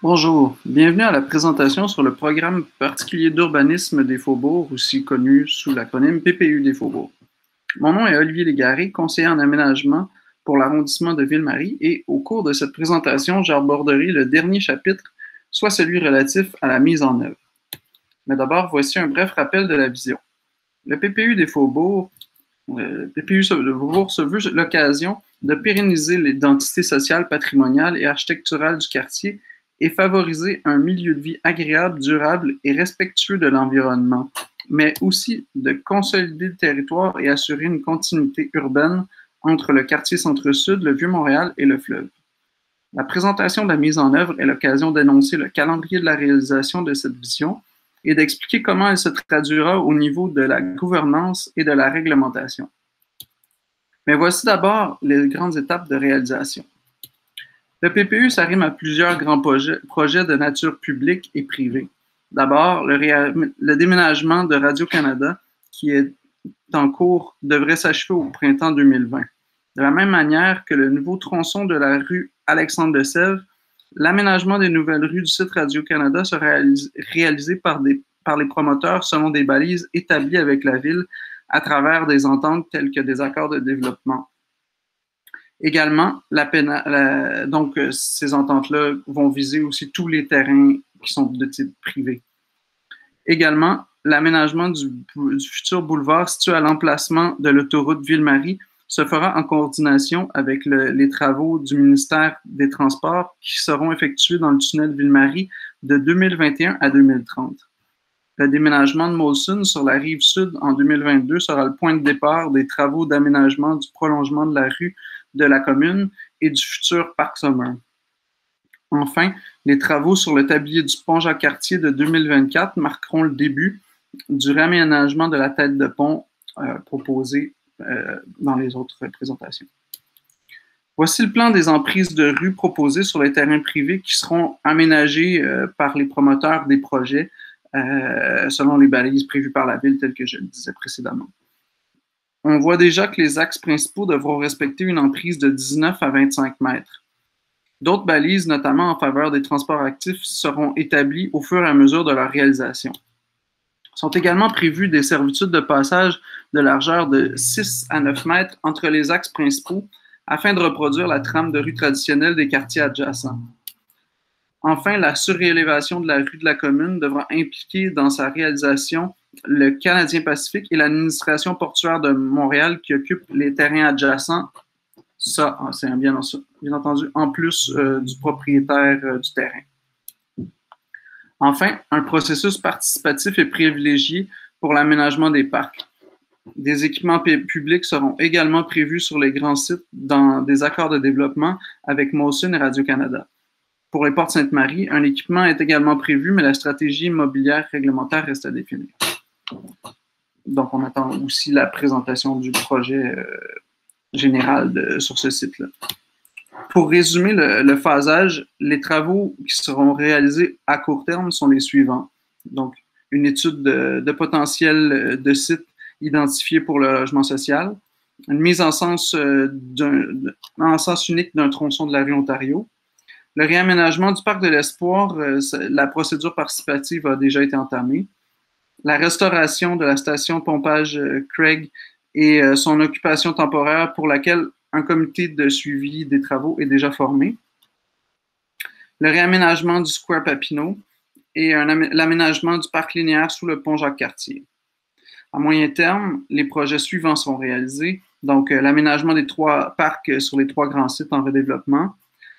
Bonjour, bienvenue à la présentation sur le programme particulier d'urbanisme des Faubourgs, aussi connu sous l'acronyme PPU des Faubourgs. Mon nom est Olivier Légaré, conseiller en aménagement pour l'arrondissement de Ville-Marie, et au cours de cette présentation, j'aborderai le dernier chapitre, soit celui relatif à la mise en œuvre. Mais d'abord, voici un bref rappel de la vision. Le PPU des Faubourgs, se veut l'occasion de pérenniser l'identité sociale, patrimoniale et architecturale du quartier et favoriser un milieu de vie agréable, durable et respectueux de l'environnement, mais aussi de consolider le territoire et assurer une continuité urbaine entre le quartier Centre-Sud, le Vieux-Montréal et le fleuve. La présentation de la mise en œuvre est l'occasion d'énoncer le calendrier de la réalisation de cette vision et d'expliquer comment elle se traduira au niveau de la gouvernance et de la réglementation. Mais voici d'abord les grandes étapes de réalisation. Le PPU s'arrime à plusieurs grands projets de nature publique et privée. D'abord, le déménagement de Radio-Canada, qui est en cours, devrait s'achever au printemps 2020. De la même manière que le nouveau tronçon de la rue Alexandre-de-Sèvres, l'aménagement des nouvelles rues du site Radio-Canada sera réalisé par les promoteurs selon des balises établies avec la ville à travers des ententes telles que des accords de développement. Également, ces ententes-là vont viser aussi tous les terrains qui sont de type privé. Également, l'aménagement du futur boulevard situé à l'emplacement de l'autoroute Ville-Marie se fera en coordination avec les travaux du ministère des Transports qui seront effectués dans le tunnel Ville-Marie de 2021 à 2030. Le déménagement de Molson sur la rive sud en 2022 sera le point de départ des travaux d'aménagement du prolongement de la rue de la commune et du futur parc Sommer. Enfin, les travaux sur le tablier du pont Jacques-Cartier de 2024 marqueront le début du réaménagement de la tête de pont proposé dans les autres présentations. Voici le plan des emprises de rue proposées sur les terrains privés qui seront aménagés par les promoteurs des projets selon les balises prévues par la ville, telles que je le disais précédemment. On voit déjà que les axes principaux devront respecter une emprise de 19 à 25 mètres. D'autres balises, notamment en faveur des transports actifs, seront établies au fur et à mesure de leur réalisation. Sont également prévues des servitudes de passage de largeur de 6 à 9 mètres entre les axes principaux afin de reproduire la trame de rue traditionnelle des quartiers adjacents. Enfin, la surélévation de la rue de la commune devra impliquer dans sa réalisation le Canadien Pacifique et l'administration portuaire de Montréal qui occupe les terrains adjacents. Ça, c'est bien entendu en plus du propriétaire du terrain. Enfin, un processus participatif est privilégié pour l'aménagement des parcs. Des équipements publics seront également prévus sur les grands sites dans des accords de développement avec Molson et Radio-Canada. Pour les Portes Sainte-Marie, un équipement est également prévu, mais la stratégie immobilière réglementaire reste à définir. Donc, on attend aussi la présentation du projet général sur ce site-là. Pour résumer le phasage, les travaux qui seront réalisés à court terme sont les suivants. Donc, une étude de potentiel de site identifié pour le logement social, une mise en sens unique d'un tronçon de la rue Ontario, le réaménagement du parc de l'Espoir, la procédure participative a déjà été entamée, la restauration de la station de pompage Craig et son occupation temporaire pour laquelle un comité de suivi des travaux est déjà formé, le réaménagement du Square Papineau et l'aménagement du parc linéaire sous le pont Jacques-Cartier. À moyen terme, les projets suivants seront réalisés, donc l'aménagement des 3 parcs sur les 3 grands sites en redéveloppement,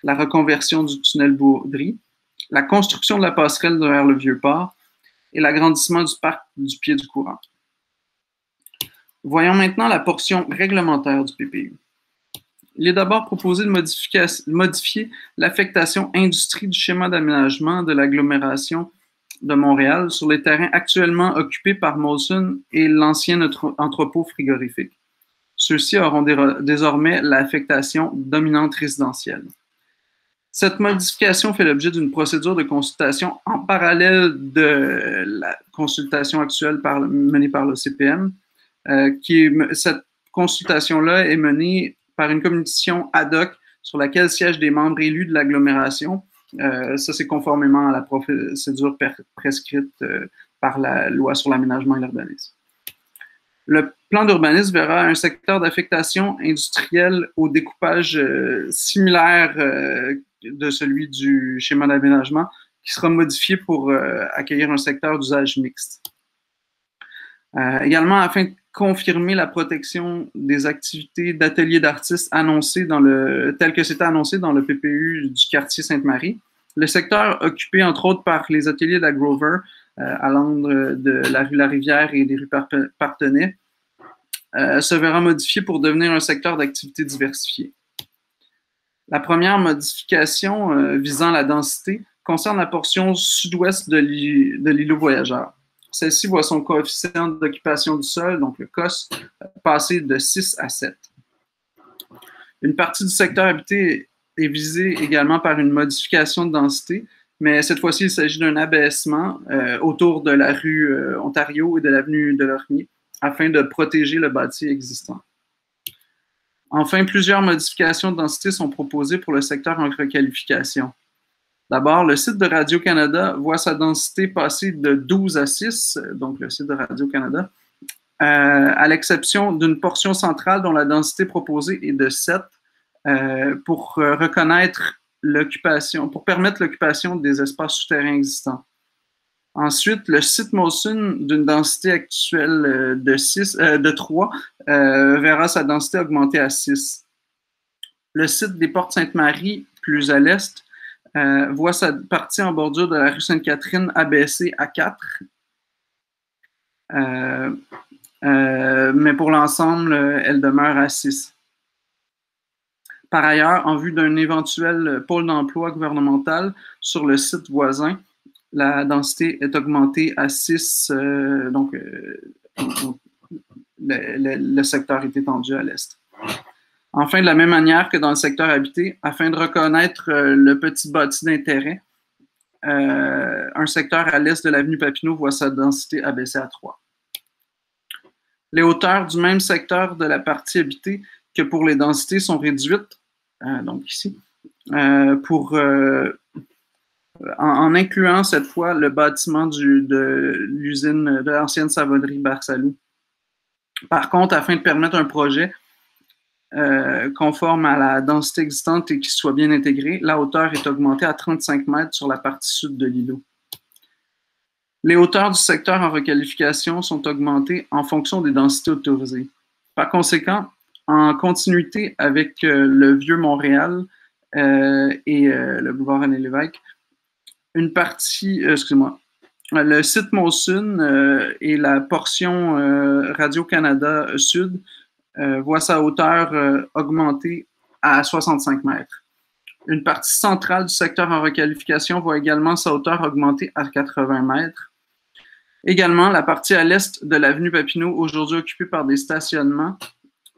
la reconversion du tunnel Bourdry, la construction de la passerelle vers le Vieux-Port et l'agrandissement du parc du Pied du Courant. Voyons maintenant la portion réglementaire du PPU. Il est d'abord proposé de modifier l'affectation industrie du schéma d'aménagement de l'agglomération de Montréal sur les terrains actuellement occupés par Molson et l'ancien entrepôt frigorifique. Ceux-ci auront désormais l'affectation dominante résidentielle. Cette modification fait l'objet d'une procédure de consultation en parallèle de la consultation actuelle menée par le CPM. Cette consultation-là est menée par une commission ad hoc sur laquelle siègent des membres élus de l'agglomération Ça, c'est conformément à la procédure prescrite par la loi sur l'aménagement et l'urbanisme. Le plan d'urbanisme verra un secteur d'affectation industrielle au découpage similaire de celui du schéma d'aménagement qui sera modifié pour accueillir un secteur d'usage mixte. Également, afin de confirmer la protection des activités d'ateliers d'artistes annoncées tel que c'était annoncé dans le PPU du quartier Sainte-Marie, le secteur occupé entre autres par les ateliers de la Grover, à l'angle de la rue La Rivière et des rues Partenay, se verra modifié pour devenir un secteur d'activité diversifié. La première modification visant la densité concerne la portion sud-ouest de l'îlot voyageur. Celle-ci voit son coefficient d'occupation du sol, donc le COS, passer de 6 à 7. Une partie du secteur habité est visée également par une modification de densité, mais cette fois-ci, il s'agit d'un abaissement autour de la rue Ontario et de l'avenue de Lormier afin de protéger le bâti existant. Enfin, plusieurs modifications de densité sont proposées pour le secteur en requalification. D'abord, le site de Radio-Canada voit sa densité passer de 12 à 6, donc le site de Radio-Canada, à l'exception d'une portion centrale dont la densité proposée est de 7 pour reconnaître l'occupation, pour permettre l'occupation des espaces souterrains existants. Ensuite, le site Molson, d'une densité actuelle de 3, verra sa densité augmenter à 6. Le site des Portes Sainte-Marie, plus à l'est, voit sa partie en bordure de la rue Sainte-Catherine abaissée à 4. Mais pour l'ensemble, elle demeure à 6. Par ailleurs, en vue d'un éventuel pôle d'emploi gouvernemental sur le site voisin, la densité est augmentée à 6, donc le secteur est étendu à l'est. Enfin, de la même manière que dans le secteur habité, afin de reconnaître le petit bâti d'intérêt, un secteur à l'est de l'avenue Papineau voit sa densité abaissée à 3. Les hauteurs du même secteur de la partie habitée que pour les densités sont réduites, donc ici, en incluant cette fois le bâtiment de l'usine de l'ancienne savonnerie Barsalou. Par contre, afin de permettre un projet conforme à la densité existante et qui soit bien intégré, la hauteur est augmentée à 35 mètres sur la partie sud de l'îlot. Les hauteurs du secteur en requalification sont augmentées en fonction des densités autorisées. Par conséquent, en continuité avec le Vieux-Montréal et le boulevard René-Lévesque, une partie, le site Molson et la portion Radio-Canada Sud voit sa hauteur augmenter à 65 mètres. Une partie centrale du secteur en requalification voit également sa hauteur augmenter à 80 mètres. Également, la partie à l'est de l'avenue Papineau, aujourd'hui occupée par des stationnements,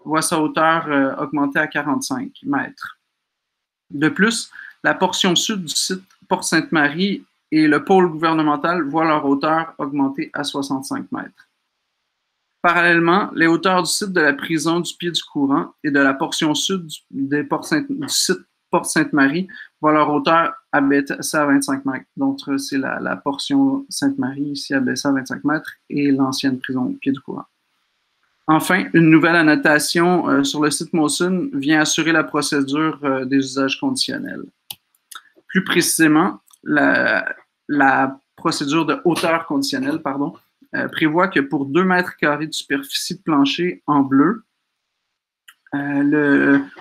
voit sa hauteur augmenter à 45 mètres. De plus, la portion sud du site Porte-Sainte-Marie et le pôle gouvernemental voient leur hauteur augmenter à 65 mètres. Parallèlement, les hauteurs du site de la prison du Pied-du-Courant et de la portion sud du site Porte-Sainte-Marie voient leur hauteur abaissée à 25 mètres. Donc, c'est la portion Sainte-Marie ici abaissée à 25 mètres et l'ancienne prison Pied-du-Courant. Enfin, une nouvelle annotation sur le site Molson vient assurer la procédure des usages conditionnels. Plus précisément, la procédure de hauteur conditionnelle, prévoit que pour 2 mètres carrés de superficie de plancher en bleu,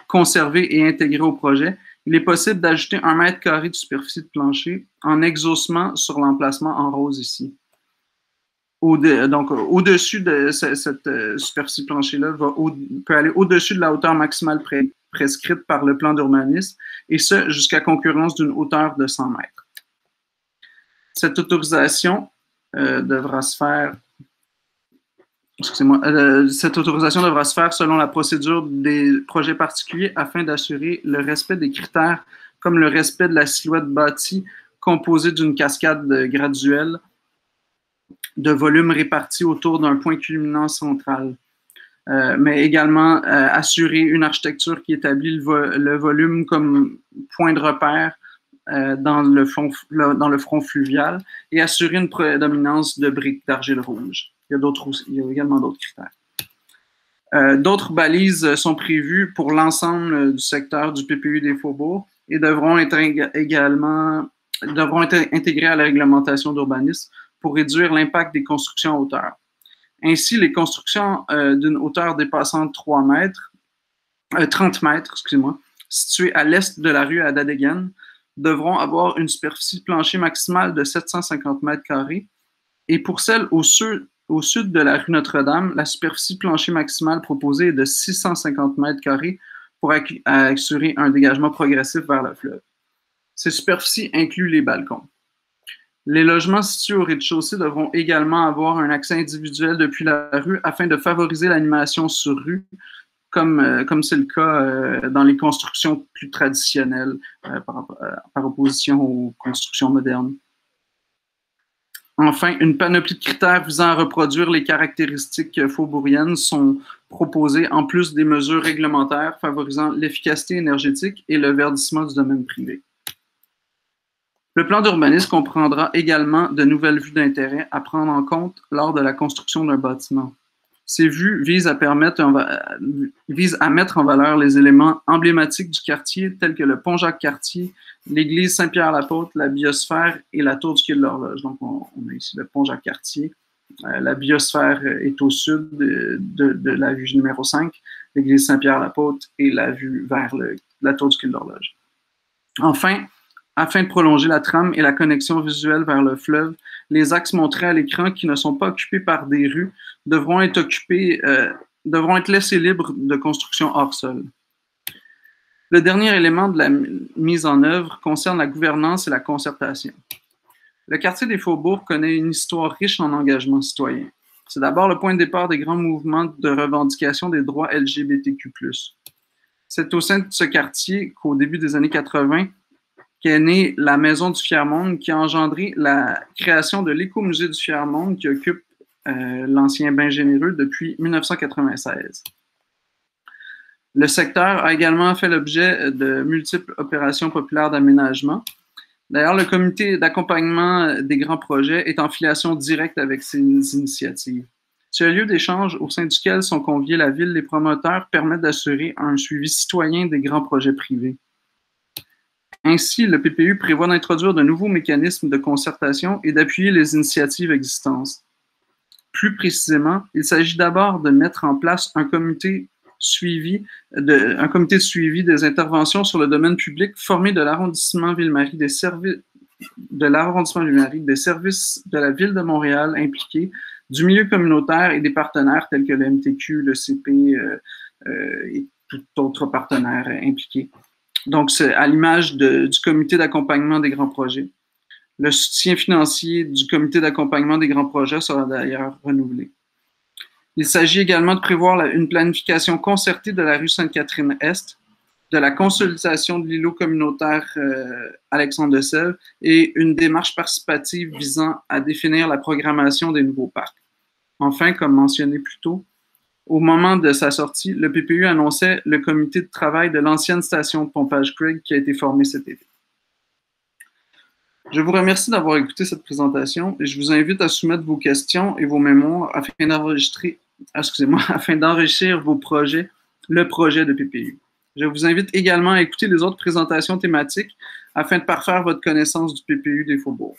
conservé et intégré au projet, il est possible d'ajouter 1 mètre carré de superficie de plancher en exhaussement sur l'emplacement en rose ici. Donc, au-dessus de cette superficie de plancher-là, peut aller au-dessus de la hauteur maximale prescrite par le plan d'urbanisme, et ce, jusqu'à concurrence d'une hauteur de 100 mètres. Cette autorisation devra se faire selon la procédure des projets particuliers afin d'assurer le respect des critères comme le respect de la silhouette bâtie composée d'une cascade graduelle de volume répartis autour d'un point culminant central, mais également assurer une architecture qui établit le volume comme point de repère dans le front fluvial et assurer une prédominance de briques d'argile rouge. Il y a également d'autres critères. D'autres balises sont prévues pour l'ensemble du secteur du PPU des faubourgs et devront être intégrées à la réglementation d'urbanisme pour réduire l'impact des constructions en hauteur. Ainsi, les constructions d'une hauteur dépassant 30 mètres, situées à l'est de la rue à Dadegen, devront avoir une superficie plancher maximale de 750 mètres carrés et pour celles au sud de la rue Notre-Dame, la superficie plancher maximale proposée est de 650 mètres carrés pour assurer un dégagement progressif vers le fleuve. Ces superficies incluent les balcons. Les logements situés au rez-de-chaussée devront également avoir un accès individuel depuis la rue afin de favoriser l'animation sur rue, comme c'est le cas dans les constructions plus traditionnelles par opposition aux constructions modernes. Enfin, une panoplie de critères visant à reproduire les caractéristiques faubouriennes sont proposées en plus des mesures réglementaires favorisant l'efficacité énergétique et le verdissement du domaine privé. Le plan d'urbanisme comprendra également de nouvelles vues d'intérêt à prendre en compte lors de la construction d'un bâtiment. Ces vues visent à mettre en valeur les éléments emblématiques du quartier tels que le pont Jacques-Cartier, l'église Saint-Pierre-l'Apôtre, la biosphère et la tour du quai de l'Horloge. Donc, on a ici le pont Jacques-Cartier. La biosphère est au sud de la vue numéro 5, l'église Saint-Pierre-l'Apôtre et la vue vers la tour du quai de l'Horloge. Enfin, afin de prolonger la trame et la connexion visuelle vers le fleuve, les axes montrés à l'écran qui ne sont pas occupés par des rues devront être laissés libres de construction hors sol. Le dernier élément de la mise en œuvre concerne la gouvernance et la concertation. Le quartier des Faubourgs connaît une histoire riche en engagement citoyen. C'est d'abord le point de départ des grands mouvements de revendication des droits LGBTQ+. C'est au sein de ce quartier qu'au début des années 80, qu'est née la Maison du Fier-Monde, qui a engendré la création de l'Écomusée du Fier-Monde qui occupe l'ancien Bain Généreux depuis 1996. Le secteur a également fait l'objet de multiples opérations populaires d'aménagement. D'ailleurs, le comité d'accompagnement des grands projets est en filiation directe avec ces initiatives. Ce lieu d'échange au sein duquel sont conviés la ville et les promoteurs permet d'assurer un suivi citoyen des grands projets privés. Ainsi, le PPU prévoit d'introduire de nouveaux mécanismes de concertation et d'appuyer les initiatives existantes. Plus précisément, il s'agit d'abord de mettre en place un comité de suivi des interventions sur le domaine public formé de l'arrondissement Ville-Marie, des services de la Ville de Montréal impliqués, du milieu communautaire et des partenaires tels que le MTQ, le CP et tout autre partenaire impliqué. Donc, c'est à l'image du comité d'accompagnement des grands projets. Le soutien financier du comité d'accompagnement des grands projets sera d'ailleurs renouvelé. Il s'agit également de prévoir une planification concertée de la rue Sainte-Catherine-Est, de la consolidation de l'îlot communautaire Alexandre de Sèvres et une démarche participative visant à définir la programmation des nouveaux parcs. Enfin, comme mentionné plus tôt, au moment de sa sortie, le PPU annonçait le comité de travail de l'ancienne station de pompage Craig qui a été formé cet été. Je vous remercie d'avoir écouté cette présentation et je vous invite à soumettre vos questions et vos mémoires afin d'enrichir vos projets, le projet de PPU. Je vous invite également à écouter les autres présentations thématiques afin de parfaire votre connaissance du PPU des Faubourgs.